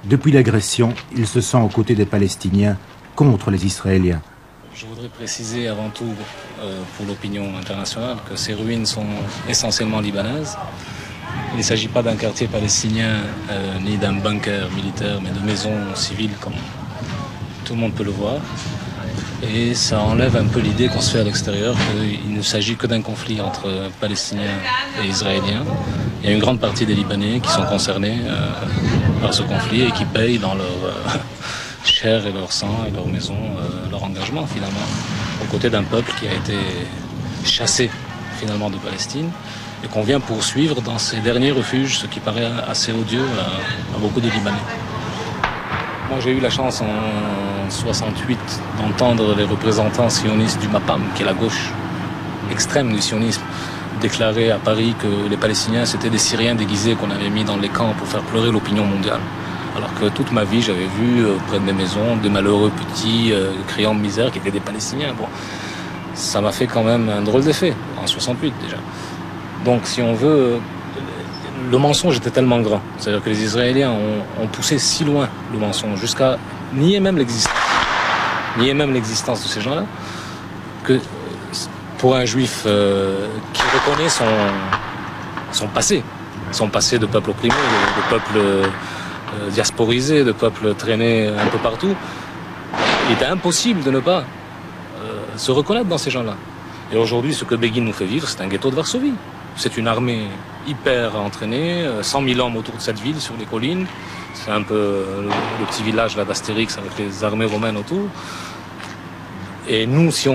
Depuis l'agression, il se sent aux côtés des Palestiniens contre les Israéliens. Je voudrais préciser avant tout pour l'opinion internationale que ces ruines sont essentiellement libanaises. Il ne s'agit pas d'un quartier palestinien ni d'un bunker militaire, mais de maisons civiles comme tout le monde peut le voir. Et ça enlève un peu l'idée qu'on se fait à l'extérieur qu'il ne s'agit que d'un conflit entre Palestiniens et Israéliens. Il y a une grande partie des Libanais qui sont concernés par ce conflit et qui payent dans leur chair et leur sang et leur maison leur engagement finalement, aux côtés d'un peuple qui a été chassé finalement de Palestine et qu'on vient poursuivre dans ces derniers refuges, ce qui paraît assez odieux à beaucoup des Libanais. Moi j'ai eu la chance en 68 d'entendre les représentants sionistes du MAPAM, qui est la gauche extrême du sionisme, déclarer à Paris que les Palestiniens c'était des Syriens déguisés qu'on avait mis dans les camps pour faire pleurer l'opinion mondiale. Alors que toute ma vie j'avais vu près de mes maisons des malheureux petits criant de misère qui étaient des Palestiniens. Bon, ça m'a fait quand même un drôle d'effet, en 68 déjà. Donc si on veut, le mensonge était tellement grand. C'est-à-dire que les Israéliens ont poussé si loin le mensonge, jusqu'à nier même l'existence de ces gens-là, que pour un juif qui reconnaît son passé de peuple opprimé, de peuple diasporisé, de peuple traîné un peu partout, il était impossible de ne pas se reconnaître dans ces gens-là. Et aujourd'hui, ce que Begin nous fait vivre, c'est un ghetto de Varsovie. C'est une armée hyper entraînée, 100 000 hommes autour de cette ville, sur les collines. C'est un peu le petit village là d'Astérix avec les armées romaines autour. Et nous, si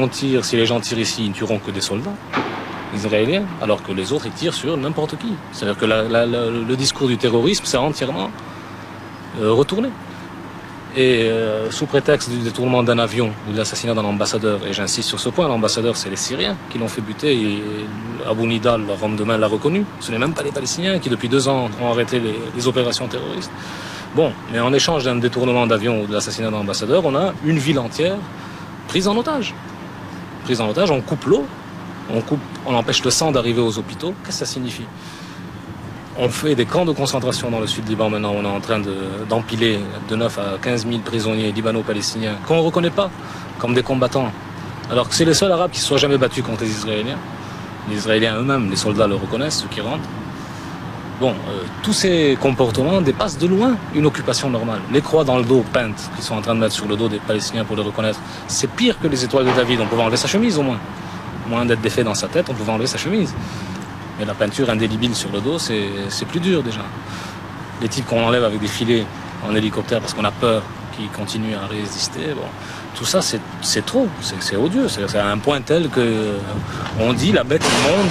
les gens tirent ici, ils ne tueront que des soldats israéliens, alors que les autres, ils tirent sur n'importe qui. C'est-à-dire que le discours du terrorisme, c'est entièrement retourné. Et sous prétexte du détournement d'un avion ou de l'assassinat d'un ambassadeur, et j'insiste sur ce point, l'ambassadeur c'est les Syriens qui l'ont fait buter, et Abu Nidal, le lendemain, l'a reconnu. Ce n'est même pas les Palestiniens qui depuis 2 ans ont arrêté les opérations terroristes. Bon, mais en échange d'un détournement d'avion ou de l'assassinat d'un ambassadeur, on a une ville entière prise en otage. Prise en otage, on coupe l'eau, on empêche le sang d'arriver aux hôpitaux. Qu'est-ce que ça signifie ? On fait des camps de concentration dans le sud du Liban maintenant. On est en train d'empiler de 9 à 15 000 prisonniers libano-palestiniens qu'on ne reconnaît pas comme des combattants. Alors que c'est les seuls Arabes qui ne se soient jamais battus contre les Israéliens. Les Israéliens eux-mêmes, les soldats le reconnaissent, ceux qui rentrent. Bon, tous ces comportements dépassent de loin une occupation normale. Les croix dans le dos peintes qu'ils sont en train de mettre sur le dos des Palestiniens pour les reconnaître, c'est pire que les étoiles de David. On pouvait enlever sa chemise au moins. Au moins d'être défait dans sa tête, on pouvait enlever sa chemise. Mais la peinture indélébile sur le dos, c'est plus dur déjà. Les types qu'on enlève avec des filets en hélicoptère parce qu'on a peur qu'ils continuent à résister, bon, tout ça c'est trop, c'est odieux. C'est à un point tel que on dit la bête du monde,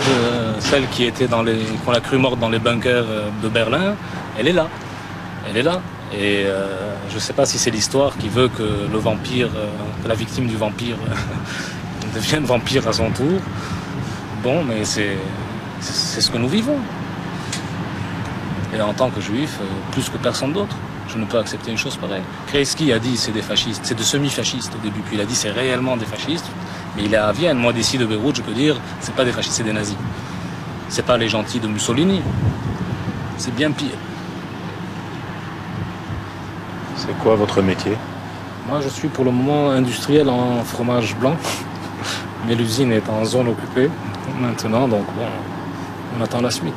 celle qui était qu'on a cru morte dans les bunkers de Berlin, elle est là. Elle est là. Et je ne sais pas si c'est l'histoire qui veut que le vampire, que la victime du vampire devienne vampire à son tour. Bon, mais c'est ce que nous vivons. Et en tant que juif, plus que personne d'autre, je ne peux accepter une chose pareille. Kreisky a dit c'est des fascistes, c'est de semi-fascistes au début, puis il a dit c'est réellement des fascistes, mais il est à Vienne. Moi d'ici de Beyrouth, je peux dire c'est pas des fascistes, c'est des nazis. C'est pas les gentils de Mussolini, c'est bien pire. C'est quoi votre métier? Moi je suis pour le moment industriel en fromage blanc, mais l'usine est en zone occupée maintenant, donc bon, on attend la suite.